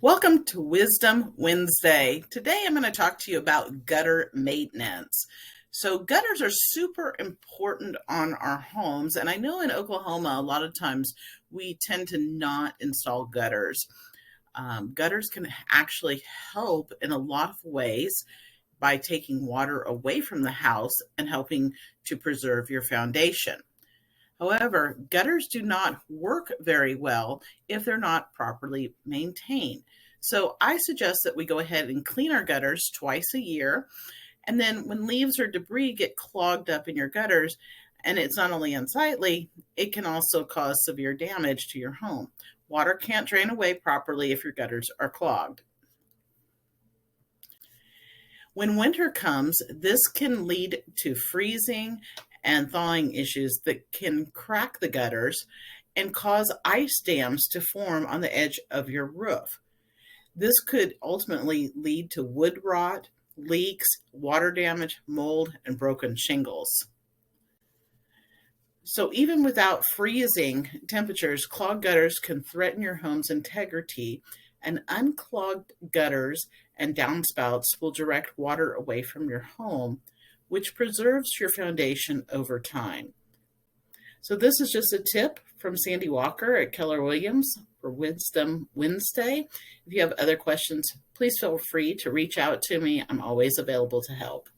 Welcome to Wisdom Wednesday. Today I'm going to talk to you about gutter maintenance. So gutters are super important on our homes, and I know in Oklahoma a lot of times we tend to not install gutters. Gutters can actually help in a lot of ways by taking water away from the house and helping to preserve your foundation. However, gutters do not work very well if they're not properly maintained. So I suggest that we go ahead and clean our gutters twice a year. And then when leaves or debris get clogged up in your gutters, and it's not only unsightly, it can also cause severe damage to your home. Water can't drain away properly if your gutters are clogged. When winter comes, this can lead to freezing and thawing issues that can crack the gutters and cause ice dams to form on the edge of your roof. This could ultimately lead to wood rot, leaks, water damage, mold, and broken shingles. So even without freezing temperatures, clogged gutters can threaten your home's integrity, and unclogged gutters and downspouts will direct water away from your home, which preserves your foundation over time. So this is just a tip from Sandi Walker at Keller Williams for Wisdom Wednesday. If you have other questions, please feel free to reach out to me. I'm always available to help.